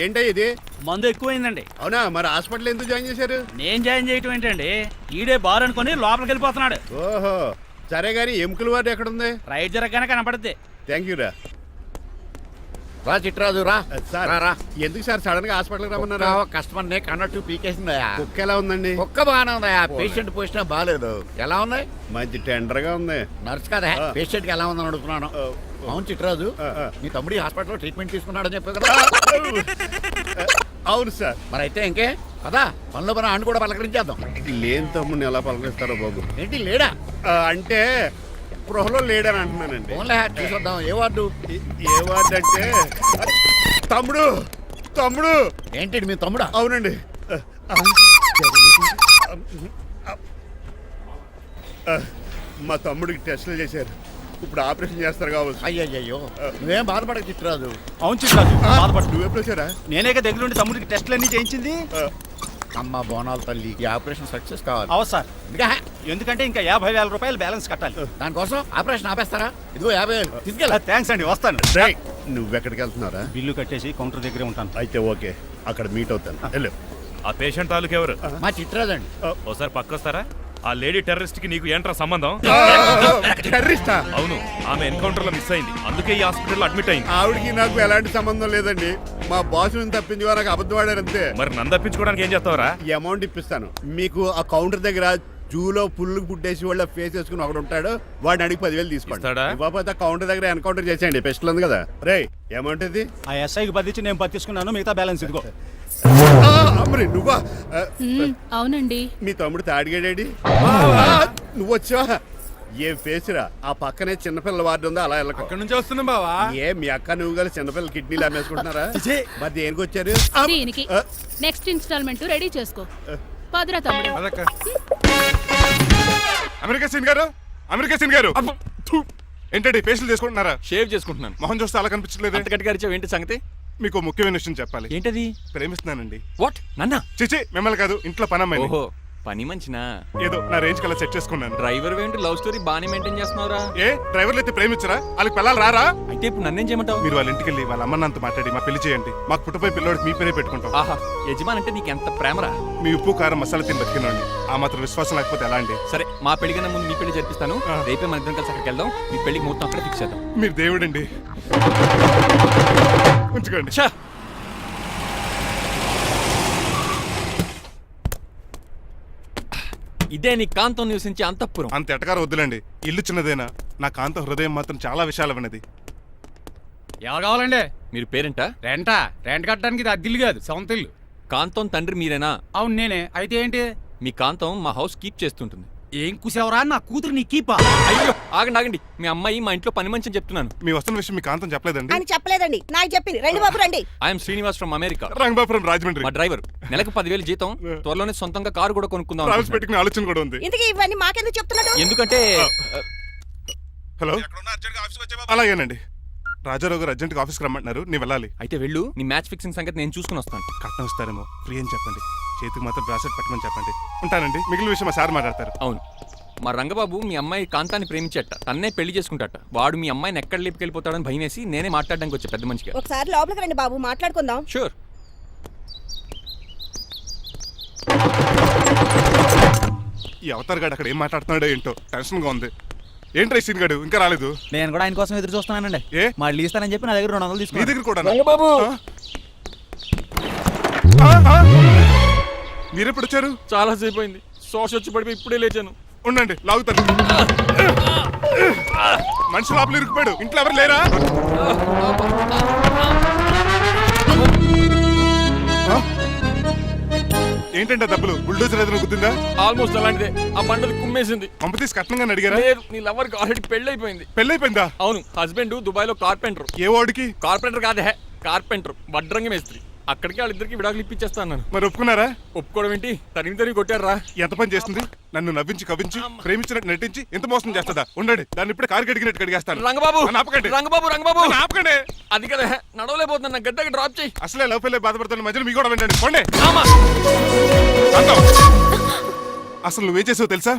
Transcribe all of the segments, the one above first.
ఏంటో ఇది మందు ఎక్కువైందండి. అవునా? మరి హాస్పిటల్ ఎందుకు జాయిన్ చేశారు? నేను జాయిన్ చేయటం ఏంటండి, ఈడే బార్ అనుకుని లోపలికి వెళ్ళిపోతున్నాడు. ఓహో సరే గాని ఎముకల వార్డు ఎక్కడుంది? రైట్ జరగగానే కనపడుద్ది. థ్యాంక్ యూ రా. రా చిట్రాజు రా. సార్ రా. ఎందుకు సార్ సడన్ గా హాస్పిటల్ రమ్మన్నారా? కస్టమర్ నే కన్నట్టు పీకేసిందయా. కుక్క ఎలా ఉందండి? కుక్క బాగానే ఉందయా, పేషెంట్ పొజిషన్ బాగాలేదు. ఎలా ఉంది? మంచి టెండర్ గా ఉంది. నర్స్ కదా పేషెంట్ కి ఎలా ఉందని అడుగుతున్నాను. అవును చిట్రాజు, మీ తమ్ముడి హాస్పిటల్లో ట్రీట్మెంట్ తీసుకున్నాడని చెప్పావు కదా. అవును సార్. మరి అయితే ఇంకే కదా పనిలో పని ఆండు కూడా పలకరించేద్దాం. లేని తమ్ముడిని ఎలా పలకరిస్తారో బాబు. ఏంటి లేడా? అంటే గృహలో లేడని అంటున్నానండి. ఓన్లీ చూసొద్దాం. ఏ వార్డు? ఏ వార్డు అంటే తమ్ముడు తమ్ముడు. ఏంటి మీ తమ్ముడా? అవునండి. మా తమ్ముడికి టెస్టులు చేశారు, ఇప్పుడు ఆపరేషన్ చేస్తారు కావచ్చు. అయ్యయ్యో నువ్వేం బాధపడక చిట్రాజు. అవును చిట్రాజు, బాధపడు. నువ్వు ఎప్పుడు వచ్చారా? నేనేక దగ్గరుండి తమ్ముడికి టెస్టులన్నీ చేయించింది. అమ్మ బోనాల తల్లి, ఈ ఆపరేషన్ సక్సెస్ కావాలి. అవు సార్, ఎందుకంటే ఇంకా 50,000 రూపాయలు బ్యాలెన్స్ కట్టాలి. దానికోసం ఆపరేషన్ ఆపేస్తారా? ఇదిగో 50,000 తీసుకెళ్ళా. థ్యాంక్స్ అండి, వస్తాను. నువ్వెక్కడికి వెళ్తున్నారా? బిల్లు కట్టేసి కౌంటర్ దగ్గరే ఉంటాను. అయితే ఓకే, అక్కడ మీట్ అవుతాను. వెళ్ళు. ఆ పేషెంట్ తాలూకు ఎవరు? మా చిట్రాజు అండి. ఓసారి పక్కొస్తారా? ఆ లేడీ టెర్రరిస్ట్ కి నీకు ఏంట్రా సంబంధం? టెర్రరిస్టా? అవును, ఆమె ఎన్కౌంటర్ లో మిస్ అయింది, అందుకే ఈ హాస్పిటల్ అడ్మిట్ అయింది. ఆవిడికి నాకు ఎలాంటి సంబంధం లేదండి. మా బాస్ నుంచి తప్పించి నాకు అబద్ధం ఆడారు అంతే. మరి నన్ను తప్పించుకోవడానికి ఏం చేస్తావరా? ఈ అమౌంట్ ఇప్పిస్తాను మీకు. ఆ కౌంటర్ దగ్గర జూలో పుల్లు పుట్టేసి వాళ్ళ ఫేస్ వేసుకుని ఒకడు ఉంటాడు, వాడిని అడిగి 10,000 తీసుకోండి. ఇవ్వకపోతే కౌంటర్ దగ్గర ఎన్కౌంటర్ చేసేయండి. పెస్టల్ ఉంది కదా. రే అమౌంట్ ఇది. ఆ ఎస్ఐకి బదిలించి నేను తీసుకున్నాను, మిగతా బ్యాలెన్స్ ఇదిగో. అమ్మరి నువ్వా? అవునండి. మీ తమ్ముడు తాడిగాడేడి? నువ్వు వచ్చావా? ఏం ఫేస్ రా. ఆ పక్కనే చిన్నపిల్లల వార్డు ఉందా, అలా వెళ్ళకు. అక్కడ నుంచి వస్తున్నాం బావా. ఏ మీ అక్క నువ్వు కలిసి చిన్నపిల్లల కిడ్నీలు అమ్మేసుకుంటున్నారా? మరి దేనికి వచ్చారు? దీనికి నెక్స్ట్ ఇన్స్టాల్మెంట్ రెడీ చేసుకో. పదరా తమ్ముడు. అమెరికా సీన్ గారు, అమెరికా సీన్ గారు ఏంటండి ఫేషియల్ చేసుకుంటున్నారా? షేవ్ చేసుకుంటున్నాను. మొహం చూస్తే అలా కనిపించలేదు. అంతకట్టి గారు ఏంటి సంగతి? మీకు ముఖ్యమైన విషయం చెప్పాలి. ఏంటది? ప్రేమిస్తున్నానండి. వాట్? నన్నా? చిచి మిమ్మల్ని కాదు, ఇంట్లో పనమ్మాయి. ఓహో, పని మంచినా? ఏదో నా రేంజ్ కల్లా సెట్ చేసుకున్నాను. డ్రైవర్ ఏంటి లవ్ స్టోరీ బానే మెయింటైన్ చేస్తున్నావురా? ఏ డ్రైవర్లు అయితే ప్రేమించరా? వాళ్ళకి పిల్లలు రారా? అయితే ఇప్పుడు నన్నేం చేయమంటావు? మీరు వాళ్ళ ఇంటికి వెళ్ళి వాళ్ళ అమ్మన్నంత మాట్లాడి మా పెళ్లి చేయండి. మాకు పుట్టపోయి పిల్లోడికి మీ పేరే పెట్టుకుంటాం. ఆహా, యజమాన్ అంటే నీకు ఎంత ప్రేమరా? మీ ఉప్పు కారం మసాలా తిని బతికినండి. ఆ మాత్రం విశ్వాసం లేకపోతే ఎలా అండి? సరే, మా పెళ్లి కన్నా ముందు మీ పెళ్లి జరిపిస్తాను. రేపే మన ఇద్దరం కలిసి అక్కడికి వెళ్దాం. మీ పెళ్లికి మొత్తం అక్కడే ఫిక్స్ చేద్దాం. మీరు దేవుడండి. ఉంచుకోండి. ఇదే నీ కాంతం నివసించే అంతఃపురం. అంత ఎటకారం వద్దులండి. ఇల్లు చిన్నదేనా, నా కాంత హృదయం మాత్రం చాలా విశాలమైనది. ఎవరు కావాలండి? మీరు పేరెంటా? రెంటా? రెంట్ కట్టడానికి ఇది అద్దిల్లు కాదు, సొంత ఇల్లు. కాంతం తండ్రి మీరేనా? అవును నేనే. అయితే ఏంటి? మీ కాంతం మా హౌస్ కీప్ చేస్తుంటుంది. ఏం కూసేవరా? నా కూతురు నీ కీపా? అయ్యో ఆగండి ఆగండి, మీ అమ్మాయి మా ఇంట్లో పని మంచి చెప్తున్నాను. మీ వస్తున్న విషయం మీ కాంతం చెప్పలేదండి? అని చెప్పలేదండి, నాకు చెప్పింది. రండి బాబు రండి. I'm Srinivas from America. Rangabapuram Rajahmundry. మా డ్రైవర్. నెలకు 10,000 జీతం. త్వరలోనే సొంతంగా కారు కూడా కొనుక్కుందాం. పెట్టుకునే ఆలోచన కూడా ఉంది. ఇంతకీ ఇవన్నీ మాకెందుకు చెప్తున్నాడు? ఎందుకంటే హలో, అలాగేనండి. రాజారావు గారు అర్జెంట్గా ఆఫీస్కి రమ్మంటున్నారు, నీ వెళ్ళాలి. అయితే వెళ్ళు, నీ మ్యాచ్ ఫిక్సింగ్ సంగతి నేను చూసుకుని వస్తాను. కట్నం ఇస్తారేమో, ఫ్రీ అని చెప్పండి. చేతికి మాత్రం బ్రాసెట్ పెట్టమని చెప్పండి. ఉంటానండి. మిగిలిన విషయం మా సార్ మాట్లాడతారు. అవును, మా రంగబాబు మీ అమ్మాయి కాంతాన్ని ప్రేమించట, తన్నే పెళ్లి చేసుకుంటాట. వాడు మీ అమ్మాయిని ఎక్కడ లేపుకెళ్ళిపోతాడని భయం వేసి నేనే మాట్లాడడానికి వచ్చా పెద్ద మనిషిగా. ఒకసారి లోపలికి రండి బాబు, మాట్లాడుకుందాం. షూర్. ఈ అవతార్ గాడు అక్కడ ఏం మాట్లాడుతున్నాడో ఏంటో టెన్షన్గా ఉంది. ఏంట్రా సీన్ గాడు ఇంకా రాలేదు? నేను కూడా ఆయన కోసం ఎదురు చూస్తున్నానండి. ఏ మళ్ళీ ఇస్తానని చెప్పి నా దగ్గర 200 నీ తీసుకుని. దగ్గర కూడా మీరెప్పుడు వచ్చారు? చాలా సేపు అయింది. శోష వచ్చి పడిపోయి ఇప్పుడే లేచాను. ఉండండి, లాగుతాను. మనిషి లోపల ఇరుక్కుపోయాడు. ఇంట్లో ఎవరు లేరా? ఏంటంటే డబ్బులు బుల్డోజర్ ఏదైనా గుద్దిందా? ఆల్మోస్ట్ అలాంటిదే. ఆ బండది కుమ్మేసింది. పంప తీసి కట్నంగా అడిగారా? లేదు, నీ లవర్కి ఆల్రెడీ పెళ్ళైపోయింది. పెళ్ళైపోయిందా? అవును, హస్బెండ్ దుబాయ్ లో కార్పెంటర్. ఏ వాడికి? కార్పెంటర్ కాదే, కార్పెంటర్, వడ్రంగి మేస్త్రి. అక్కడికి వాళ్ళిద్దరికి విడాకులు ఇప్పించేస్తాను. మరి ఒప్పుకున్నారా? ఒప్పుకోవడం ఏంటి, తరిగి కొట్టారా. ఎంత పని చేస్తుంది? నన్ను నవ్వించి కవ్వించి ప్రేమించినట్టు నటించి ఎంత మోసం చేస్తుందా? ఉండండి, దాన్ని ఇప్పుడు కారు కడిగినట్టు కడిగేస్తాను. రంగబాబు, ఆపకండి. రంగబాబు, రంగబాబు ఆపకండి. అది కదా, నడవలేకపోతున్నా, గడ్డకి డ్రాప్ చేయి. అసలే లవ్ ఫెయిల్ బాధపడుతున్న మధ్యలో మీ కూడా వినండి. పోండి. అసలు నువ్వేం చేసావు తెలుసా?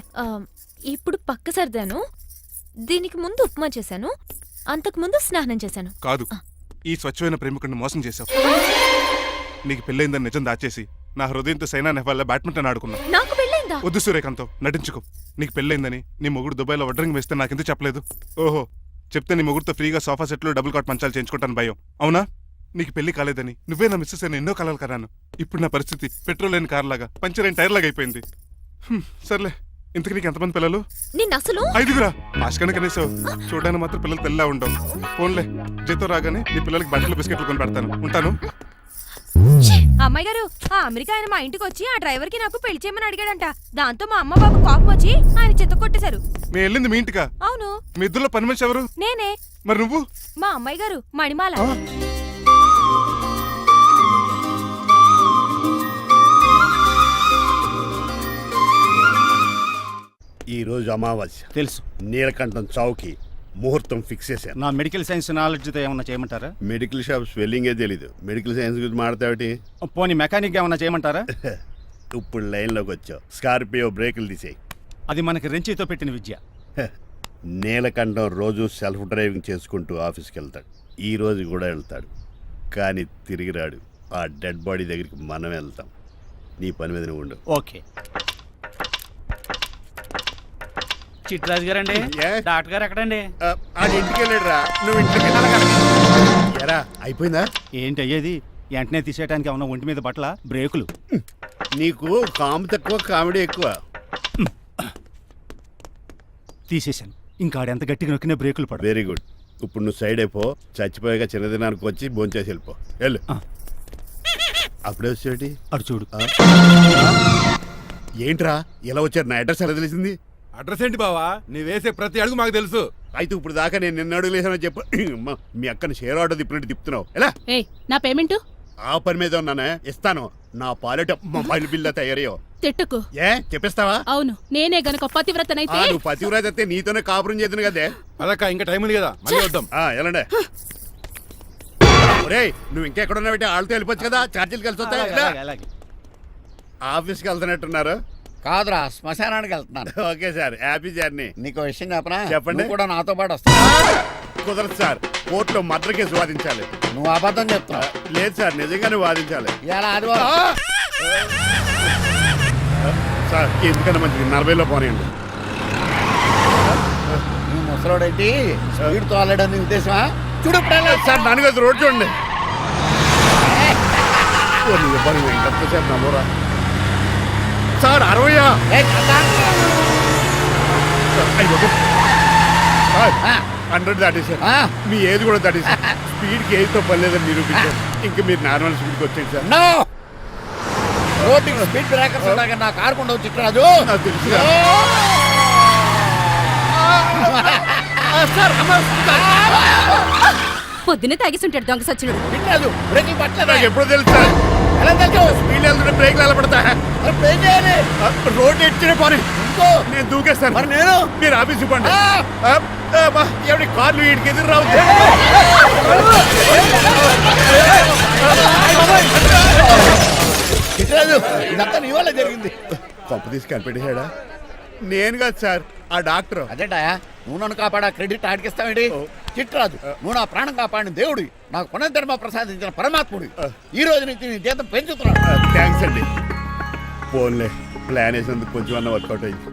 ఇప్పుడు పక్క సర్దాను. దీనికి ముందు ఉప్మా చేశాను, అంతకు ముందు స్నానం చేశాను. కాదు, ఈ స్వచ్ఛమైన ప్రేమికుడిని మోసం చేశావు. నీకు పెళ్ళైందని నిజం దాచేసి నా హృదయంతో సైనా నెహ్వాల్ బ్యాడ్మింటన్ ఆడుకున్నా. నాకు పెళ్ళైందా? వద్దు సూర్యకాంతం, నటించుకో. నీకు పెళ్ళైందని నీ మొగుడు దుబాయ్లో వడ్రంగి వేస్తే నాకెందుకు చెప్పలేదు? ఓహో, చెప్తే నీ మొగుడుతో ఫ్రీగా సోఫా సెట్లు డబుల్ కాట్ మంచాలు చేయించుకుంటాను భయం. అవునా? నీకు పెళ్లి కాలేదని నువ్వే నా మిస్సెస్ అని ఎన్నో కలలు కరాను. ఇప్పుడు నా పరిస్థితి పెట్రోల్ లేని కార్ లాగా, పంచర్ అయిన టైర్ లాగా అయిపోయింది. సర్లే, ఇంతకు నీకు ఎంతమంది పిల్లలు? నిన్ను అసలు 5గురా. ఆశకనే కనీసం చూడడానికి మాత్రం పిల్లలు తెల్లా ఉండవు. ఫోన్లే, జీతం రాగానే నీ పిల్లలకి బట్టలు బిస్కెట్లు కొని పెడతాను. ఉంటాను. అమ్మాయి గారు, ఆ అమెరికా ఆయన మా ఇంటికి వచ్చి ఆ డ్రైవర్ కి నాకు పెళ్లి చేయమని అడిగాడంట. దాంతో మా అమ్మ బాబు కోపం వచ్చి ఆయన చెత్త కొట్టేశారు. మేము వెళ్ళింది మీ ఇంటికా? అవును, మీ ఇద్దరులో పని మనిషి ఎవరు? నేనే. మరి నువ్వు? మా అమ్మాయి గారు మణిమాల. ఈ రోజు అమావాస్య తెలుసు. నీలకంఠం చౌకి ముహూర్తం ఫిక్స్ చేశాను. నా మెడికల్ సైన్స్ నాలెడ్జ్తో ఏమన్నా చేయమంటారా? మెడికల్ షాప్ స్వెల్లింగే తెలీదు, మెడికల్ సైన్స్ గురించి మాట్లాడతావిటి? పోనీ మెకానిక్ ఏమన్నా చేయమంటారా? ఇప్పుడు లైన్లోకి వచ్చావు. స్కార్పియో బ్రేకులు తీసేయి. అది మనకి రెంచితో పెట్టిన విద్య. నీలకంఠం రోజు సెల్ఫ్ డ్రైవింగ్ చేసుకుంటూ ఆఫీస్కి వెళ్తాడు. ఈ రోజు కూడా వెళ్తాడు, కానీ తిరిగి రాడు. ఆ డెడ్ బాడీ దగ్గరికి మనం వెళ్తాం. నీ పని మీద నువ్వు ఉండు. ఓకే. చిట్రాజు గారండి, ఏ? డాక్టర్ గారు ఎక్కడండి? అది ఇంటికి వెళ్ళాడు రా, నువ్వు ఇంటికి ఎరా. అయిపోయిందా? ఏంటి అయ్యేది? వెంటనే తీసేయడానికి ఏమన్నా ఒంటి మీద బట్టల బ్రేకులు? నీకు కాము తక్కువ, కామెడీ ఎక్కువ. తీసేశాను. ఇంకా ఆడెంత గట్టిగా నొక్కినా బ్రేకులు పడ. Very good. ఇప్పుడు నువ్వు సైడ్ అయిపో. చచ్చిపోయాక చిన్నదినానికి వచ్చి భోంచేసి వెళ్ళిపో. వెళ్ళు. అప్పుడే వచ్చేటి అటు చూడు. ఏంట్రా ఇలా వచ్చారు? నా అడ్రస్ ఎలా తెలిసింది? అడ్రస్ ఏంటి బావా? నీ వేసే ప్రతి అడుగు మాకు తెలుసు. అయితే ఇప్పుడు దాకా నేను నిన్న అడుగులేసానని చెప్పు. అమ్మా, మీ అక్కని షేర్ ఆర్డర్ తిప్పినట్టు తిప్పుతున్నావు. ఎలా? నా పేమెంట్ ఆ పని మీద ఉన్నానే, ఇస్తాను. నా పాలెట మొబైల్ బిల్లా తయారయ్యో. తిట్టుకు. ఏ చెప్పిస్తావా? అవును, నేనే గనక పతివ్రతనైతే నువ్వు పతివ్రత అయితే నీతోనే కాపురం చేద్దును కదే. అదక్క, ఇంకా టైం ఉంది కదా, మళ్ళీ వద్దాం. ఎలాండే? ఒరేయ్, నువ్వు ఇంకెక్కడున్నా పెట్టి వాళ్ళతో వెళ్ళిపోవచ్చు కదా, ఛార్జీలు కలిసి వస్తాయి. ఎలా? అలాగే. ఆఫీస్కి వెళ్తున్నట్టున్నారు. కాదురా, శ్మశానానికి వెళ్తున్నాను. Okay sir, happy journey. నీకు విషయం చెప్పనా? చెప్పండి. నువ్వు కూడా నాతో పాటు వస్తావు. కుదరదు సార్, కోర్టులో మర్డర్ కేసు వాదించాలి. నువ్వు అబద్ధం చెప్తున్నావు. లేదు సార్, నిజంగానే వాదించాలి. ఇలా ఆదివారం సార్, ఎందుకన్నా మంచిది 40లో పోనీయండి. నువ్వు ముసలోడేంటి స్పీడ్ తోలడని ఉద్దేశమా? చూడు సార్, నాన్నగారు రోడ్ చూడండి. ఎంతసేపు నమ్మరా సార్? 60 100 దాటేశారు. మీ ఏది కూడా దాటేశారు. స్పీడ్కి ఏదితో పని లేదని నిరూపించారు. ఇంకా మీరు నార్మల్ స్పీడ్కి వచ్చేది సార్. రోడ్డుకి స్పీడ్ బ్రేకర్స్ ఉండగా నా కారు కొండ చిట్రాజు. నాకు తెలుసు పొద్దునే తాగిస్తుంటాడు దొంగ సచ్చినుడు. చిట్రాజు బ్రేకింగ్ పట్టలేదు. నాకు ఎప్పుడో తెలుసు సార్. ఎలా తెలుసు? స్పీడ్ వెళ్తుంటే బ్రేక్లు ఎలా పడతా? బ్రేక్ చేయాలి. రోడ్డు ఎచ్చినే పోనీ, ఇంకో నేను దూకేస్తాను. మరి నేను? మీరు ఆఫీస్ ఇవ్వండి. ఎవరి కార్లు వీడికి ఎదురు రావు. చిట్రాజు, ఇదంతా నీ వల్ల జరిగింది. పంపు తీసి కనిపెట్టేశాడా? నేను కాదు సార్, ఆ డాక్టర్. అదేంటా నువ్వు నన్ను కాపాడా క్రెడిట్ ఆడికిస్తావేంటి? చిట్రాజు, నువ్వు నా ప్రాణం కాపాడిన దేవుడి, నాకు పునర్ధర్మ ప్రసాదించిన పరమాత్ముడి. ఈ రోజు నుంచి నీ జీతం పెంచుతున్నాడు. థ్యాంక్స్ అండి. ఫోన్లే, ప్లాన్ వేసినందుకు కొంచెం అన్న వర్కౌట్ అయింది.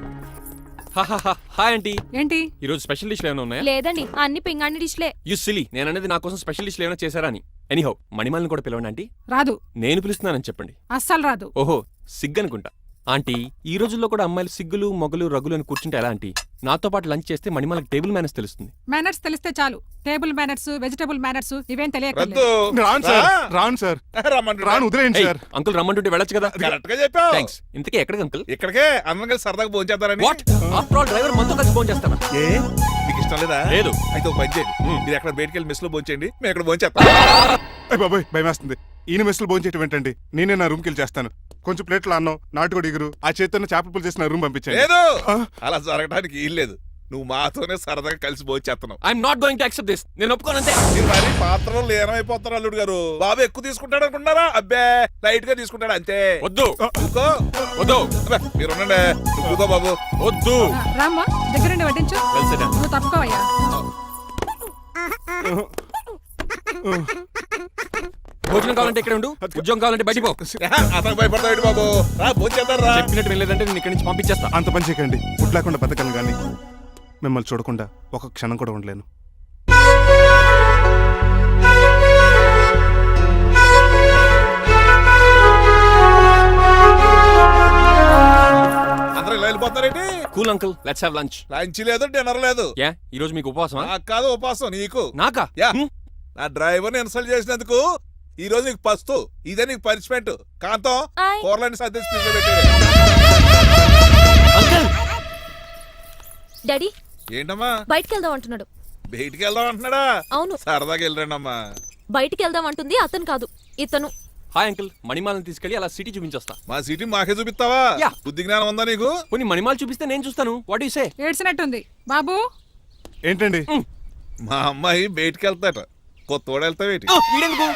Hi aunty. ఏంటి ఈ రోజు స్పెషల్ డిష్లు ఏమైనా ఉన్నాయా? లేదండి, అన్ని పింగాణి డిష్లే. యు సిలీ, నేను అనేది నా కోసం స్పెషల్ డిష్లు ఏమైనా చేశారా అని. ఎనీహౌ, మణిమాలని కూడా పిలవండి ఆంటీ. రాదు. నేను పిలుస్తున్నానని చెప్పండి. అస్సలు రాదు. ఓహో, సిగ్గనుకుంటా. ఆంటీ, ఈ రోజుల్లో కూడా అమ్మాయిలు సిగ్గులు మొగలు రగులు అని కూర్చుంటే ఎలా ఆంటీ? నాతో పాటు లంచ్ చేస్తే మణిమాలకి టేబుల్ మేనర్స్ తెలుస్తుంది. మేనర్స్ తెలిస్తే చాలు. టేబుల్ మేనర్స్, వెజిటబుల్ మేనర్స్ ఇవేం తెలియదు. రాను సార్, రాను సార్, రాను, వదిలేయండి సార్. అంకుల్ రమ్మంటుంటే వెళ్ళొచ్చు కదా. కరెక్ట్ గా చెప్పావు. థ్యాంక్స్. ఇంతకీ ఎక్కడికి అంకుల్? ఇక్కడికే అందరం కలిసి సరదాగా భోంచేద్దారని. వాట్? ఆఫ్టర్ ఆల్ డ్రైవర్ మనతో కలిసి ఫోన్ చేస్తాను. ఏ మీకు ఇష్టం లేదా? లేదు. అయితే ఒక పని చేయండి, మీరు ఎక్కడ బయటికి వెళ్ళి మెస్ లో భోంచేయండి, మేము ఎక్కడ భోంచేస్తాం. బాబాయ్ భయమేస్తుంది. ఈయన మెస్సులు భోంచేయటం ఏంటండి? నేనే నా రూమ్కి వెళ్ళి చేస్తాను. కొంచెం ప్లేట్లు అన్నం, నాటుకోడి ఇగురు, ఆ చేతితో చేపల పులుసు చేసి నా రూమ్ పంపించాను. లేదు, అలా జరగడానికి ఏం లేదు. నువ్వు మాతోనే సరదాగా కలిసి భోంచేస్తున్నావు. I'm not going to accept this. నేను ఒప్పుకోనంతే. మీరు మరి పాత్రలో లీనమైపోతారు అల్లుడు గారు. బాబు ఎక్కువ తీసుకుంటాడు అనుకుంటున్నారా? అబ్బే, లైట్ గా తీసుకుంటాడు అంతే. వద్దు, ఊకో. వద్దు. అబ్బే, మీరు ఉండండి. నువ్వు ఊకో బాబు. వద్దు. రామ్మా, దగ్గరుండి వడ్డించు. Well said. నువ్వు తప్పుకోవయ్యా. భోజనం కావాలంటే ఇక్కడ ఉండు, ఉద్యోగం కావాలంటే బయటికి పో. అతను భయపడతాడు బాబు. రా భోజనం చేద్దాం రా. చెప్పినట్టు వెళ్ళలేదంటే నేను ఇక్కడి నుంచి పంపించేస్తా. అంత పని చేయకండి. ఫుడ్ లేకుండా బతకను కానీ మిమ్మల్ని చూడకుండా ఒక క్షణం కూడా ఉండలేను. అందరూ ఇలా వెళ్ళిపోతారేంటి? Cool uncle, let's have lunch. Lunch లేదు, డిన్నర్ లేదు. యా ఈ రోజు మీకు ఉపవాసమా? నాకు కాదు ఉపాసం, నీకు. నాకా? యా. నా డ్రైవర్ని ఇన్సల్ట్ చేసినందుకు ఈ రోజు నీకు పస్తు, ఇదే నీకు పనిష్మెంట్. కాంతం ఆయ్. కూరలని సర్దేసి ఫ్రిడ్జ్ లో పెట్టాడు. అంకుల్ డాడీ ఏంటమ్మా బయటికి వెళ్దాం అంటున్నాడు. బయటికి వెళ్దాం అంటున్నాడా? అవును, సరదాగా వెళ్ళరండమ్మా. బయటికి వెళ్దాం అంటుంది అతను కాదు, ఇతను. హాయ్ అంకుల్, మణిమాలను తీసుకెళ్ళి అలా సిటీ చూపించొస్తా. మా సిటీ మాకే చూపిస్తావా? యా. బుద్ధి జ్ఞానం ఉందా నీకు? కొన్ని మణిమాలు చూపిస్తే నేను చూస్తాను. What you say? ఏడ్చినట్టుంది బాబు. ఏంటండి? మా అమ్మాయి బయటికి వెళ్తాట. కొత్తోడు వెళ్తావేటి? వీడెందుకు?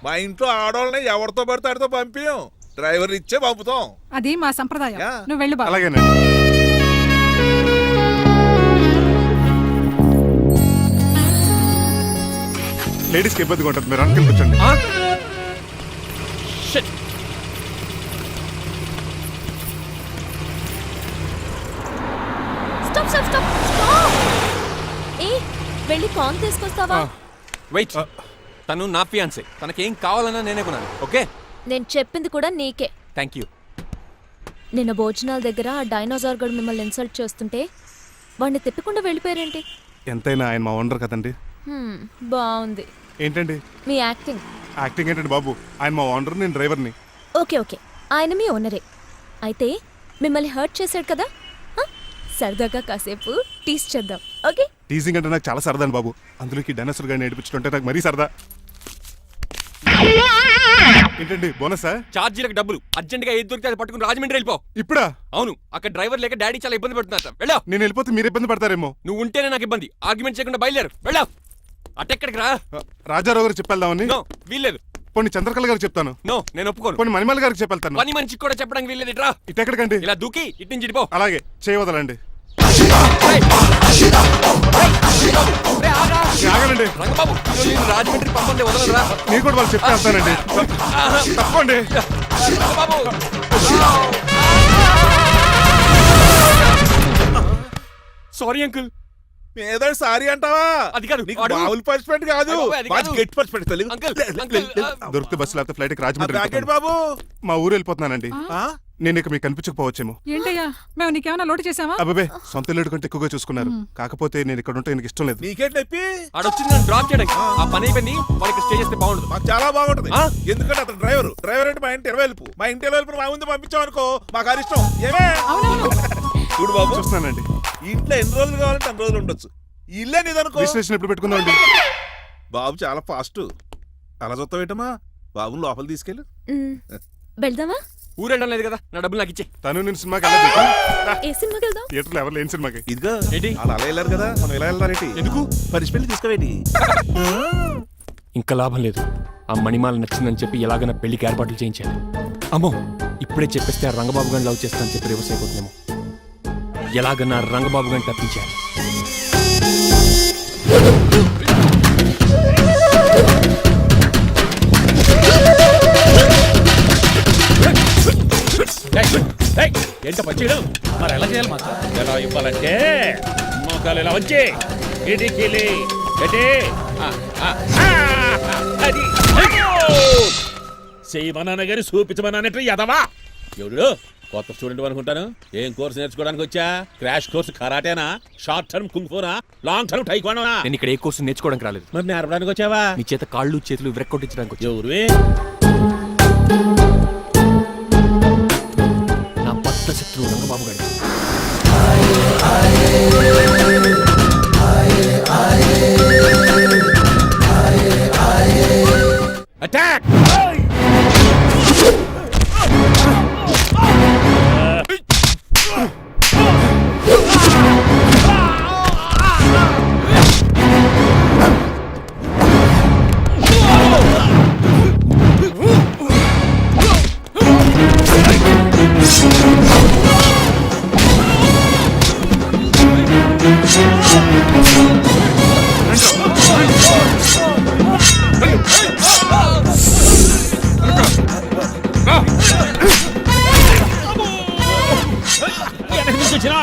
మా ఇంట్లో ఆడవాళ్ళని ఎవరితో పడితే ఆడితో పంపించం, డ్రైవర్ ఇచ్చే పంపుతాం. అది మా సంప్రదాయం. యా. నువ్వు వెళ్ళు బాబు. అలాగేనండి. లేడీస్కి ఇబ్బందిగా ఉంటుంది, మీరు అంకుల్ కూర్చోండి. ఆ? Shit. Stop stop stop stop. ఏ వెళ్ళి కాన్ తీసుకొస్తావా? వెయిట్, తను నా ఫియాన్సే. తనకేం కావాలన్నా నేనే కొనాలి. ఓకే, నేను చెప్పింది కూడా నీకే. Thank you. నిన్న భోజనాల దగ్గర ఆ డైనోసార్ గడు మిమ్మల్ని ఇన్సల్ట్ చేస్తుంటే వాడిని తిప్పకుండా వెళ్ళిపోయారేంటి? ఎంతైనా ఆయన మా ఓనర్ కదండి. బాగుంది ఏంటండి మీ యాక్టింగ్. యాక్టింగ్ ఏంటండి బాబు? ఆయన మా ఓనర్, నేను డ్రైవర్ని. ఓకే ఓకే, ఆయన మీ ఓనరే. అయితే మిమ్మల్ని హర్ట్ చేశాడు కదా, హ? సరదాగా కాసేపు టీస్ చేద్దాం. ఓకే? టీజింగ్ అంటే నాకు చాలా సరదా అండి బాబు. అందులోకి డైనోసర్ గారిని ఏడిపించుకుంటే నాకు మరీ సరదా. ఏంటండి బోనసా? ఛార్జీలకు డబ్బులు అర్జెంట్ గా ఏది దొరికితే అది పట్టుకుని రాజమండ్రి వెళ్ళిపో. ఇప్పుడా? అవును, అక్కడ డ్రైవర్ లేక డాడీ చాలా ఇబ్బంది పడుతున్నారు. వెళ్ళా. నేను వెళ్ళిపోతే మీరు ఇబ్బంది పడతారేమో. నువ్వు ఉంటేనే నాకు ఇబ్బంది. ఆర్గ్యుమెంట్ చేయకుండా బయలుదేరు. వెళ్ళా. అటెక్కడికి రా. రాజారావు గారు చెప్పేద్దామని. నో, వీల్లేదు. పోనీ చంద్రకళ గారికి చెప్తాను. నో, నేను ఒప్పుకోను. పోనీ మణిమాల గారికి చెప్పెళ్తాను. పని మనిషికి కూడా చెప్పడానికి వీల్లేదు. ఇట్రా. ఇటెక్కడికండి? ఇలా దూకి ఇటు నుంచి ఇడిపో. అలాగే చేయవదలండి. ఆగనండి. రంగబాబు, ఈరోజు నేను రాజమండ్రి పంపండి, వదలరా. మీరు కూడా వాళ్ళు చెప్పేస్తానండి. తప్పండి. రంగబాబు. Sorry uncle. ఏదో సారీ అంటావా? అది కాదు, నీకు వాడు- మామూలు పనిష్మెంట్ కాదు, అయ్యో, అది కాదు. గట్టి పనిష్మెంట్. అంకుల్, అంకుల్, దొరికితే బస్సు లేకపోతే ఫ్లైట్ కి రాజమండ్రి బ్యాకెట్ వెళ్ళిపోతాను. బాబు. మా ఊరు వెళ్ళిపోతున్నానండి. ఆ? నేను ఇక మీకు కనిపించకపోవచ్చేమో. ఏంటయ్యా మేము నీకేమైనా లోటు చేసావా? అబ్బాబే, సొంత ఇల్లు కంటే ఎక్కువగా చూసుకున్నారు. కాకపోతే నేను ఇక్కడ ఉంటే నాకు ఇష్టం లేదు. నీకేంటి నొప్పి? ఆడొచ్చింది నన్ను డ్రాప్ చేయడానికి. ఆ పని అయిపోయింది. వాళ్ళకి స్టే చేస్తే బాగుండదు. మాకు చాలా బాగుంటది. ఆ? ఎందుకంటే అతను డ్రైవర్ అంటే మా ఇంటి ఇరవైపు, మా ఇంటి ఇరవైపు మా ముందు పంపించాం అనుకో మాకు అది ఇష్టం. ఏమే చూడు బాబు, చూస్తున్నానండి. ఇంట్లో ఎన్ని రోజులు కావాలంటే అన్ని రోజులు ఉండొచ్చు. ఇల్లే నీదనుకో. రిజిస్ట్రేషన్ ఎప్పుడు పెట్టుకుందామండి? బాబు చాలా ఫాస్ట్. అలా చూస్తావేటమ్మా? బాబుని లోపల తీసుకెళ్ళు. వెళ్దామా? ఊరెళ్ళడం లేదు కదా, నా డబ్బులు నాకు ఇచ్చే. తను నేను సినిమాకి వెళ్ళదు. ఏ సినిమాకి వెళ్దాం? థియేటర్లో ఎవరు లేని సినిమాకి. ఇదిగో ఏంటి? అలా అలా వెళ్ళారు కదా, మనం ఇలా వెళ్తారేంటి? ఎందుకు? పనిష్మెంట్ తీసుకోవేటి? ఇంకా లాభం లేదు. ఆ మణిమాల నచ్చిందని చెప్పి ఎలాగైనా పెళ్లికి ఏర్పాట్లు చేయించాను. అమ్మో, ఇప్పుడే చెప్పేస్తే ఆ రంగబాబు గారిని లవ్ చేస్తానని చెప్పి రివర్స్ అయిపోతుందేమో. ఎలాగన్నా రంగబాబు గారిని తప్పించాను. ఏంట పచ్చేయడం మరి ఎలా చేయాలి మాత్రం? ఎలా ఇవ్వాలంటే మోకాలు ఇలా వచ్చి ఇడికిలి అది చేయమన్నాను గారి చూపించమన్నట్టు ఎదవా. ఎవడు కొత్త స్టూడెంట్ అనుకుంటాను. ఏం కోర్సు నేర్చుకోవడానికి వచ్చా? క్రాష్ కోర్సు కరాటేనా, షార్ట్ టర్మ్ కుంగ్ఫూనా, లాంగ్ టర్మ్ టైక్వాండోనా? నేను ఇక్కడ ఏ కోర్సు నేర్చుకోవడానికి రాలేదు. మరి నేర్పడానికి వచ్చావా? నీ చేత కాళ్ళు చేతులు విరక్కొట్టించడానికి వచ్చా. ఎవరువే? నా బద్ద శత్రువు రంగబాబు గారి. అటాక్!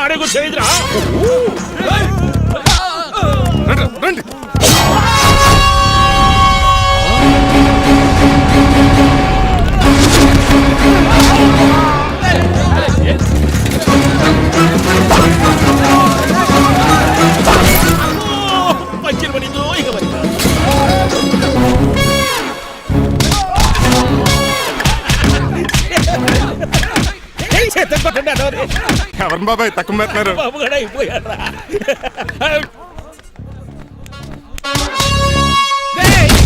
గాడే కూర్చోయిద్రా. రండి, రండి. పంచిన పడిందో ఇక మరి. చేతులు పట్టండి అదోరే. ఎవరిని బాబాయ్ తక్కువ పెడుతున్నారు? బాబు కూడా అయిపోయారా.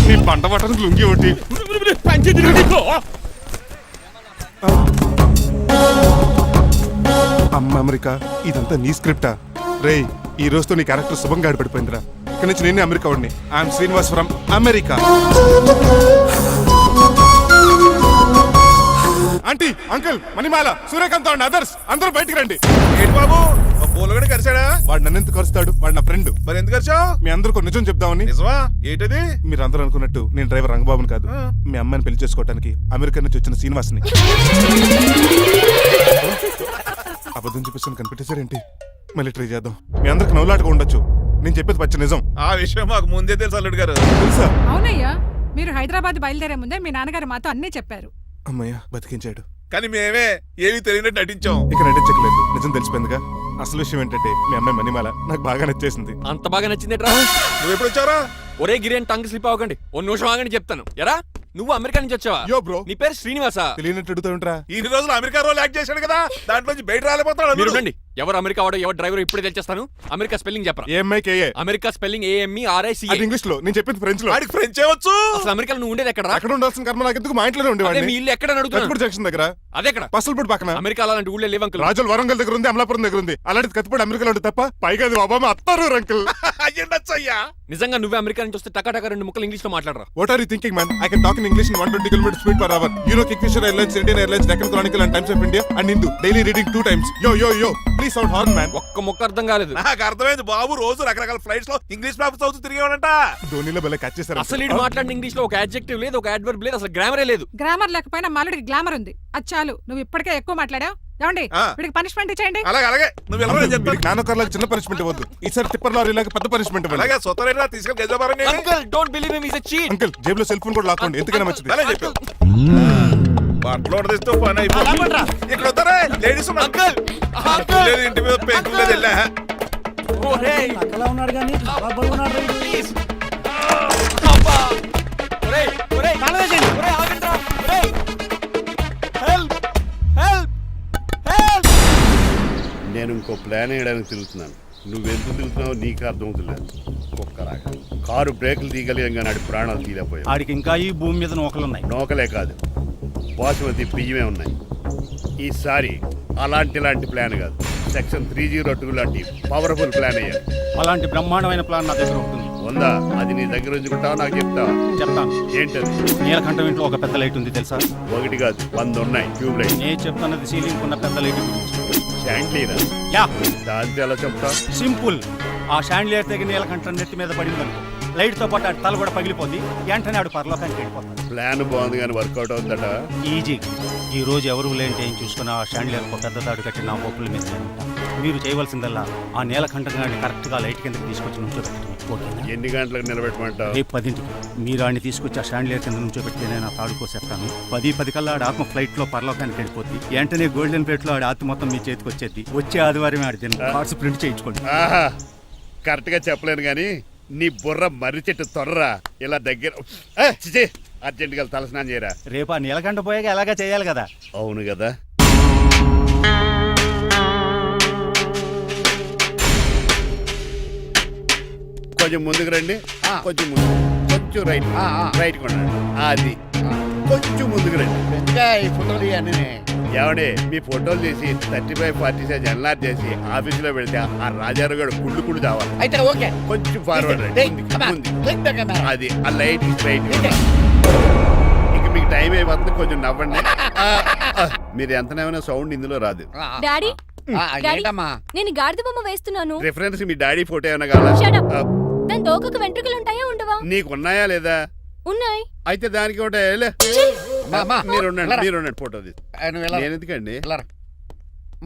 నీ పంట పట్టడానికి లుంగి ఒకటి. పంచింది నీకు. అమ్మ అమెరికా, ఇదంతా నీ స్క్రిప్టా? రేయ్, ఈ రోజుతో నీ క్యారెక్టర్ శుభంగా ఆడిపడిపోయిందిరా. ఇక్కడి నుంచి నేనే అమెరికా వాడిని. I'm Srinivas from America. Aunty, uncle, Manimala, Suryakant and others అందరూ బయటికి రండి. ఏంటి బాబు మా పూలగడ కలిసాడా? వాడు నన్ను ఎందుకు కలుస్తాడు? వాడు నా ఫ్రెండ్. మరి ఎందుకు కలిసావు? మీ అందరికీ ఒక నిజం చెప్దామని. నిజమా? ఏంటది? మీరు అందరూ అనుకున్నట్టు నేను డ్రైవర్ రంగబాబుని కాదు. మీ అమ్మాయిని పెళ్లి చేసుకోవడానికి అమెరికా నుంచి వచ్చిన శ్రీనివాస్ని. అబద్ధం చూపిస్తాను కనిపెట్టేశారేంటి? మళ్ళీ ట్రై చేద్దాం. మీ అందరికి నవ్వులాటగా ఉండొచ్చు. నేను చెప్పేది పచ్చ నిజం. ఆ విషయం మాకు ముందే తెలుసు అల్లుడు గారు. తెలుసా? అవునయ్యా, మీరు హైదరాబాద్ బయలుదేరే ముందే మీ నాన్నగారు మాతో అన్నీ చెప్పారు. అమ్మయ్య, బతికించాడు. కానీ మేమే ఏమీ తెలియనట్టు నటించాం. ఇక నటించకలేదు, నిజం తెలిసిపోయిందిగా. అసలు విషయం ఏంటంటే మీ అమ్మాయి మణిమాల నాకు బాగా నచ్చేసింది. అంత బాగా నచ్చిందేట్రా? నువ్వు ఎప్పుడు వచ్చారా? ఒరే గిరియన్ టంగ్ స్లిప్ అవ్వకండి. ఓ నిమిషం ఆగండి చెప్తాను. ఎరా, నువ్వు అమెరికా నుంచి వచ్చావా? యో బ్రో, నీ పేరు శ్రీనివాసా? తెలియనట్టు అడుగుతావుంట్రా. ఇన్ని రోజులు అమెరికా రోల్ యాక్ట్ చేశాడు కదా, దాంట్లోంచి బయట రాలిపోతాడు. మీరు ఉండండి. ఎవరు అమెరికా వాడో ఎవరు డ్రైవర్ ఇప్పుడే తెలిచేస్తాను. అమెరికా స్పెల్లింగ్ చెప్పరా? ఏఎంఐకేఏ. America spelling AMERICA. అది ఇంగ్లీష్ లో, నేను చెప్పింది ఫ్రెంచ్ లో. వాడికి ఫ్రెంచ్ వచ్చు. అసలు అమెరికాలో నువ్వు ఉండేది ఎక్కడ? అక్కడ ఉండాల్సిన కర్మ నాకు ఎందుకు? మా ఇంట్లోనే అదే ఉండేవాడిని. మీ ఇల్లు ఎక్కడ అడుగుతున్నాను. కత్తిపూడి జంక్షన్ దగ్గర. అదెక్కడ? పసలపూడి పక్కన. అమెరికా అలాంటి ఊళ్ళో లేవు అంకుల్. రాజుల వరంగల్ దగ్గర ఉంది, అమలాపురం దగ్గర ఉంది. అలాంటిది కత్తిపూడి అమెరికాలో ఉంటుంది తప్ప. పైగా అది ఒబామా అత్తారు అంకుల్. అయ్యా నిజంగా నువ్వే అమెరికా నుంచి వస్తే టకా రెండు ముక్కలు ఇంగ్లీష్ లో మాట్లాడరా? What are you thinking, man? I can talk in English in 120 km speed per hour. You know Kingfisher Airlines, Indian Airlines, Deccan Chronicle and Times of India and Hindu. Daily reading 2 times. Yo. Please sound horn, man. ఒక్క ముక్క అర్థం కాలేదు. నాకు అర్థమైంది బాబు. రోజు రకరకాల flights లో English papers చదువుతూ తిరిగేవాడంట. ధోనిలో భలే క్యాచ్ చేశారు. అసలు ఇటు మాట్లాడిన ఇంగ్లీష్ లో ఒక అడ్జెక్టివ్ లేదు, ఒక అడ్వర్బ్ లేదు, అసలు గ్రామరే లేదు. గ్రామర్ లేకపోయినా మాలుడికి గ్లామర్ ఉంది. అది చాలు. నువ్వు ఇప్పటికే ఎక్కువ మాట్లాడావు. ఏమండి, వీడికి పనిష్మెంట్ ఇచ్చేయండి. అలాగే నువ్వు వెళ్ళమని చెప్తాను. నాన్నకర్లకు చిన్న పనిష్మెంట్ ఇవ్వద్దు. ఈసారి టిప్పర్ లారీలాగా పెద్ద పనిష్మెంట్ ఇవ్వండి. అలాగే సొంత తీసుకెళ్ళి గజాబారని uncle don't believe him, he is a cheat. Uncle, జేబులో సెల్ ఫోన్ కూడా లాక్కోండి, ఎందుకైనా మంచిది. చెప్పావు. బట్టలు తెస్తూ పని అయిపోయింది. ఇక్కడ వస్తారా లేడీస్? అంకుల్ లేదు, ఇంటి మీద పెంకులు లేదు. వెళ్ళా ఒరేయ్ ప్లీజ్. అబ్బా ఒరేయ్ ఆగండ్రా. ఒరేయ్ హెల్ప్. నేను ఇంకో ప్లాన్ వేయడానికి తిరుగుతున్నాను. నువ్వెందుకు తిరుగుతున్నావో నీకు అర్థమవుతులేదు. ఒక్కలాగా కారు బ్రేకులు తీయగలిగాం కానీ ఆడి ప్రాణాలు తీయలేకపోయావు. ఆడికి ఇంకా ఈ భూమి మీద నూకలున్నాయి. నోకలే కాదు, బాసుమతి బియ్యమే ఉన్నాయి. ఈసారి ఇలాంటి ప్లాన్ కాదు, సెక్షన్ 302 లాంటి పవర్ఫుల్ ప్లాన్ అయ్యారు. అలాంటి బ్రహ్మాండమైన ప్లాన్ నా దగ్గర ఉంటుంది. ఉందా? అది నీ దగ్గర ఉంచుకుంటావా, నాకు చెప్తావా? చెప్తాను. ఏంటది? నీలకంఠం ఇంట్లో ఒక పెద్ద లైట్ ఉంది తెలుసా? ఒకటి కాదు, 100 ఉన్నాయి ట్యూబ్ లైట్. నేను చెప్తున్నది సీలింగ్ ఉన్న పెద్ద లైట్ గురించి. శాండ్లీరా? యా, దాంతో ఎలా చెప్తా? సింపుల్. ఆ షాండ్లియర్ తెగి నీలకంఠం నెత్తి మీద పడింది. లైట్ తో పాటు ఆడి తల కూడా పగిలిపోద్ది. వెంటనే ఆడు పరలోకానికి వెళ్ళిపోతాడు. ప్లాన్ బాగుంది కానీ వర్కౌట్ అవుతుందట. ఈజీ. ఈ రోజు ఎవరు లేంటే ఏం చూసుకుని ఆ షాండ్లియర్ పెద్ద తాడు కట్టి నా పప్పుల మీద ఉంటా. మీరు చేయవలసిందల్లా ఆ నీలకంఠం గారిని కరెక్ట్ గా లైట్ కిందకి తీసుకొచ్చి నుంచోబెట్టండి. ఓకేనా? ఎన్ని గంటలకు నిలబెట్టమంటావు? రేపు 10ంటికి మీరు ఆడిని తీసుకొచ్చి ఆ షాండ్లియర్ కింద నుంచోబెడితే నేను ఆ తాడు కోసేస్తాను. 10 కల్లా ఆడ ఆత్మ ఫ్లైట్ లో పరలోకానికి వెళ్ళిపోద్ది. వెంటనే గోల్డెన్ ప్లేట్ లో ఆడి ఆత్మ మొత్తం మీ చేతికి వచ్చేది. వచ్చే ఆదివారం ఆడి కార్డ్స్ ప్రింట్ చేయించుకోండి. ఆహా, కరెక్ట్ గా చెప్పలేను కానీ నీ బుర్ర మర్రి చెట్టు తొర్రా. ఇలా దగ్గర అర్జెంటుగా తలస్నానం చేయరా. రేపు ఆ నీలకంఠ పోయాక ఎలాగా చేయాలి కదా. అవును కదా. కొంచెం ముందుకు రండి. కొంచెం ముందు, కొంచెం రైట్ కొనండి. అది కొంచెం ముందుకు రండి. ఈ ఫోటోలు అన్నీ ఏమండి, మీ ఫోటోలు తీసి 35, 40 సైజ్ ఎన్లార్ చేసి ఆఫీసులో పెడితే ఆ రాజారావు గారు కుళ్ళు చావాలి. అయితే ఓకే. కొంచెం ఫార్వర్డ్ రండి. ముందుకి. అది ఆ లైట్ రైట్. ఇక మీకు టైం అయిపోతుంది, కొంచెం నవ్వండి. మీరు ఎంతనేమైనా సౌండ్ ఇందులో రాదు. డాడీ నేను గాడిద బొమ్మ వేస్తున్నాను. రిఫరెన్స్ మీ డాడీ ఫోటో ఏమైనా కావాలా? Shut up. దాని తోకకు వెంట్రుకలు ఉంటాయా ఉండవా? నీకు ఉన్నాయా లేదా? ఉన్నాయి. అయితే దానికి ఒకటే మీరు ఉండండి ఫోటో తీసి. నేను ఎందుకండి?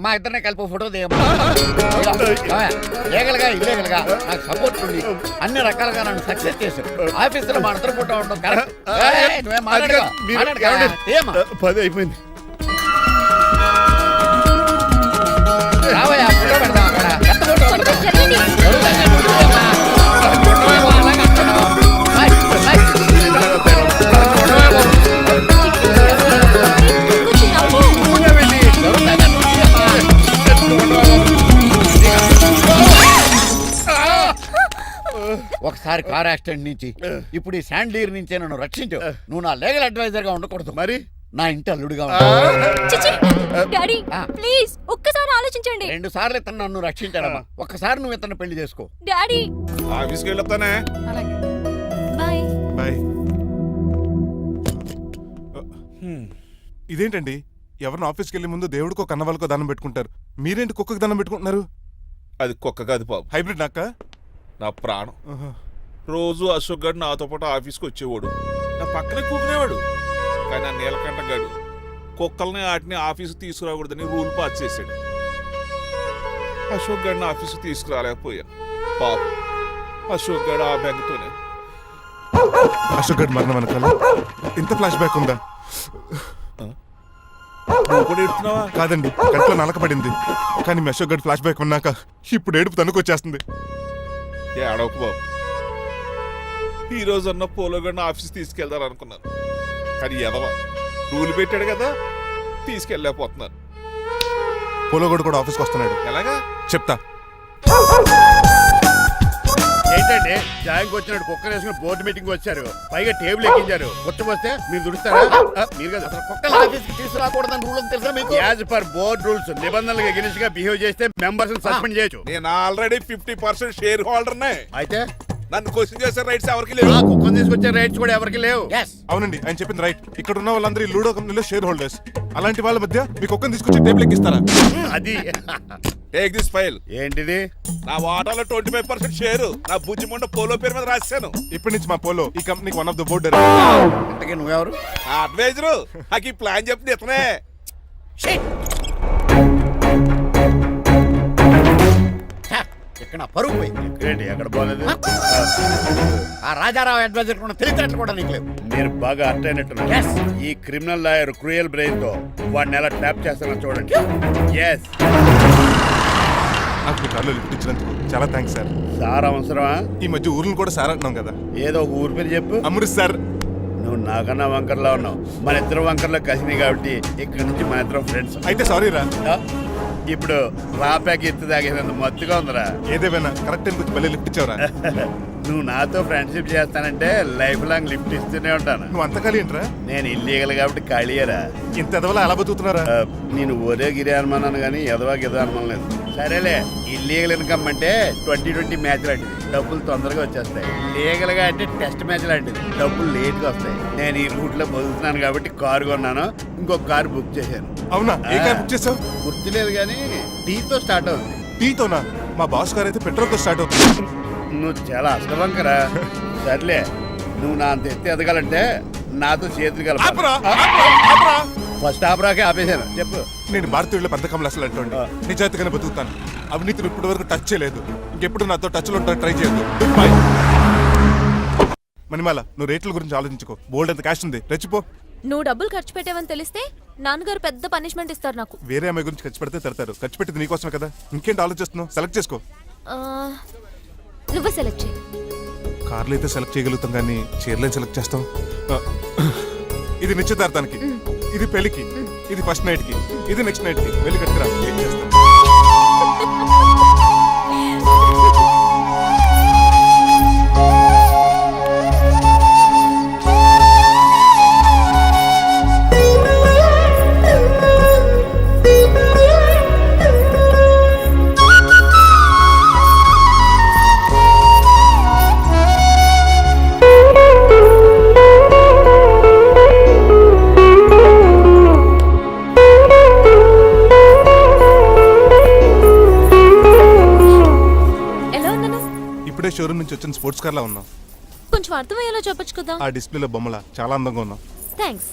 మా ఇద్దరిని కలిపి ఫోటో లీగల్గా ఇల్లీగల్గా నాకు సపోర్ట్ ఉంది అన్ని రకాలుగా నన్ను సక్సెస్ చేశారు ఆఫీసులో మా ఇద్దరు ఫోటో ఉండడం కరెక్ట్ నువ్వేం మాట్లాడుకో. ఏమ్మా? 10 అయిపోయింది. రావయ్యా, ఫోటో పెడదాం అక్కడ. ఎంత ఫోటో ఉండదు? జరగండి. జరుగుతాయి, నువ్వేమ్మా? ఫోటో ఏమో అలాగే అంటున్నావు. Hi, hi. కొంచెం నవ్వు. జరుగుతాయి, నువ్వేమ్మా? ఒకసారి కార్ యాక్సిడెంట్ నుంచి ఇప్పుడు ఈ శాండీర్ నుంచే నన్ను రక్షించు. నువ్వు నా లీగల్ అడ్వైజర్ గా ఉండకూడదు, మరి నా ఇంటి అల్లుడుగా ఉండాలి. చిచి, డాడీ ఆ. ప్లీజ్ ఒక్కసారి ఆలోచించండి. 2 సార్లు ఇతను నన్ను రక్షించాడమ్మా. ఒక్కసారి నువ్వు ఇతను పెళ్లి చేసుకో. డాడీ ఆఫీస్కి వెళ్ళొస్తానే. బాయ్. బాయ్. ఇదేంటండి, ఎవరిని ఆఫీస్కి వెళ్ళే ముందు దేవుడికో కన్నవాళ్ళకో దండం పెట్టుకుంటారు, మీరేంటి కుక్కకి దండం పెట్టుకుంటున్నారు? అది కుక్క కాదు బాబు, హైబ్రిడ్ నాక్క. నా ప్రాణం. రోజు అశోక్ గడు నాతో పాటు ఆఫీస్కి వచ్చేవాడు, నా పక్కనే కూకునేవాడు. కానీ ఆ నీలకంఠ గడు కుక్కల్ని వాటిని ఆఫీసు తీసుకురాకూడదని రూల్ పాస్ చేశాడు. అశోక్ గడిని ఆఫీసు తీసుకురాలేకపోయాను. పాప అశోక్ గడు ఆ బెంగతోనే. అశోక్ గడ్ మరణం వెనకాల ఇంత ఫ్లాష్ బ్యాక్ ఉందా? నువ్వు కూడా ఎడుతున్నావా? కాదండి, కంట్లో నలకబడింది. కానీ మీ అశోక్ గడ్ ఫ్లాష్ బ్యాక్ ఉన్నాక ఇప్పుడు ఏడుపు తనుకొచ్చేస్తుంది. ఏడవకు బాబు, ఈ రోజు అన్న పోలో గడిని ఆఫీస్ తీసుకెళ్దాం అనుకున్నాను. కానీ ఎదవా రూల్ పెట్టాడు కదా, తీసుకెళ్ళలేకపోతున్నాను. పోలోగోడు కూడా ఆఫీస్కి వస్తున్నాడు. ఎలాగా చెప్తా. ఏంటండి జాయింగ్ వచ్చినట్టు కుక్కర్ వేసుకుని బోర్డు మీటింగ్ వచ్చారు, పైగా టేబుల్ ఎక్కించారు. వస్తే మీరు దుడుస్తారా? మీరు కదా అసలు కుక్కల ఆఫీస్కి తీసుకురాకూడదని రూల్ అని తెలుసా మీకు? యాజ్ పర్ బోర్డ్ రూల్స్ నిబంధనలకు ఎగినెస్ట్ గా బిహేవ్ చేస్తే మెంబర్స్ సస్పెండ్ చేయొచ్చు. నేను ఆల్రెడీ 50% షేర్ హోల్డర్నే. అయితే నన్ను క్వశ్చన్ చేసే రైట్స్ ఎవరికి లేవు. ఆ కుక్కను తీసుకొచ్చే రైట్స్ కూడా ఎవరికి లేవు. అవునండి, ఆయన చెప్పింది రైట్. ఇక్కడ ఉన్న వాళ్ళందరూ ఈ లూడో కంపెనీలో షేర్ హోల్డర్స్. అలాంటి వాళ్ళ మధ్య మీ కుక్కను తీసుకొచ్చి టేబుల్ ఎక్కిస్తారా? అది టేక్ దిస్ ఫైల్. ఏంటిది? నా వాటాలో 25% షేరు నా బుజ్జిమండ పోలో పేరు మీద రాశాను. ఇప్పటి నుంచి మా పోలో ఈ కంపెనీకి వన్ ఆఫ్ ద బోర్డ్. ఇంతకీ నువ్వెవరు? అడ్వైజరు. నాకు ఈ ప్లాన్ చెప్పింది ఇతనే. ఇక్కడ పరుగు పోయి ఏంటి ఎక్కడ బాగాలేదు? ఆ రాజారావు అడ్వైజర్ కూడా తెలియటట్లు కూడా నీకు లేవు. మీరు బాగా అర్ట్ అయినట్టున్నారు. Yes. ఈ క్రిమినల్ లాయర్ క్రూయల్ బ్రెయిన్ తో వాడిని ఎలా ట్యాప్ చేస్తానో చూడండి. ఎస్ నాకు మీ కార్లో లిఫ్ట్ ఇచ్చినందుకు చాలా థ్యాంక్స్ సార్. సార్ అవసరమా? ఈ మధ్య ఊర్లు కూడా సార్ అంటున్నాం కదా. ఏదో ఒక ఊరి పేరు చెప్పు. అమృత్సర్. నువ్వు నాకన్నా వంకర్లా ఉన్నావు. మన ఇద్దరు వంకర్లో కలిసినాయి కాబట్టి ఇక్కడ నుంచి మన ఇద్దరం ఫ్రెండ్స్. అయితే సారీ రా. ఇప్పుడు రాపాకి ఎత్తు తాగేదంత మత్తుగా ఉందిరా. ఏదేమైనా కరెక్ట్ టైంకి వచ్చి మళ్ళీ లిఫ్ట్ ఇచ్చావురా. నువ్వు నాతో ఫ్రెండ్షిప్ చేస్తానంటే లైఫ్ లాంగ్ లిఫ్ట్ ఇస్తూనే ఉంటాను. నువ్వు అంత ఖాళీ ఏంట్రా? నేను ఇల్లీగల్ కాబట్టి ఖాళీయరా. ఇంత ఎదవలా ఎలా బతుకుతున్నారా? నేను ఒరే గిరి అనుమానాను కానీ ఎదవా గిదా అనుమానం లేదు. సరేలే, ఇల్లీగల్ ఇన్కమ్ అంటే 2020 మ్యాచ్ లాంటిది, డబ్బులు తొందరగా వచ్చేస్తాయి. లీగల్ గా అంటే టెస్ట్ మ్యాచ్ లాంటిది, డబ్బులు లేట్ గా వస్తాయి. నేను ఈ రూట్ లో బతుకుతున్నాను కాబట్టి కారు కొన్నాను, ఇంకొక కారు బుక్ చేశాను. అవునా? ఏ కార్ బుక్ చేసావు? గుర్తులేదు కానీ టీతో స్టార్ట్ అవుతుంది. టీతోనా? మా బాస్ కార్ అయితే పెట్రోల్ తో స్టార్ట్ అవుతుంది. నువ్వు చాలా అష్టవంకరా. సర్లే, నువ్వు నా అంత ఎత్తి ఎదగాలంటే నాతో చేతులు కలపాలి. ఫస్ట్ ఆపరాకే ఆపేశాను. చెప్పు. నేను భారతీయుల పెద్ద కమలు అసలు అంటోండి. నిజాయితీగానే బతుకుతాను. అవినీతిని ఇప్పటి వరకు టచ్ చేయలేదు. ఇంకెప్పుడు నాతో టచ్ లో ఉంటాను ట్రై చేయొద్దు. Good bye. మణిమాల, నువ్వు రేట్ల గురించి ఆలోచించుకో. బోల్డ్ అంత క్యాష్ ఉంది, రెచ్చిపో. నువ్వు డబ్బులు ఖర్చు పెట్టావని తెలిస్తే నాన్నగారు పెద్ద పనిష్మెంట్ ఇస్తారు నాకు. వేరే అమ్మాయి గురించి ఖర్చు పెడితే తిడతారు. ఖర్చు పెట్టింది నీకోసమే కదా. ఇంకేంటి ఆలోచిస్తున్నావు? సెలెక్ట్ చేసుకో. ఆ, నువ్వే సెలెక్ట్ చేయి. కార్లు అయితే సెలెక్ట్ చేయగలుగుతాం కానీ చీరలేం సెలెక్ట్ చేస్తాం. ఇది నిశ్చితార్థానికి, ఇది పెళ్లికి, ఇది ఫస్ట్ నైట్ కి, ఇది నెక్స్ట్ నైట్ కి. వెళ్ళి కట్టుకురా. ఏం చేస్తాం? షోరూమ్ నుంచి వచ్చిన స్పోర్ట్స్ కార్ లా ఉన్నావు. కొంచెం అర్థమయ్యేలా చెప్పొచ్చు కదా. ఆ డిస్ప్లేలో బొమ్మలా చాలా అందంగా ఉన్నావు. థ్యాంక్స్.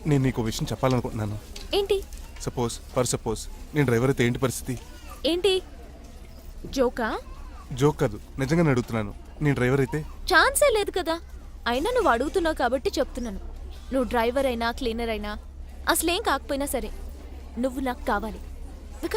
నేను నీకు విషయం చెప్పాలనుకుంటున్నాను. ఏంటి? సపోజ్ నేను డ్రైవర్ అయితే ఏంటి పరిస్థితి? ఏంటి జోకా? జోక్ కాదు, నిజంగానే అడుగుతున్నాను. నేను డ్రైవర్ అయితే ఛాన్సే లేదు కదా. అయినా నువ్వు అడుగుతున్నావు కాబట్టి చెప్తున్నాను. నువ్వు డ్రైవర్ అయినా క్లీనర్ అయినా అసలేం కాకపోయినా సరే నువ్వు నాకు కావాలి.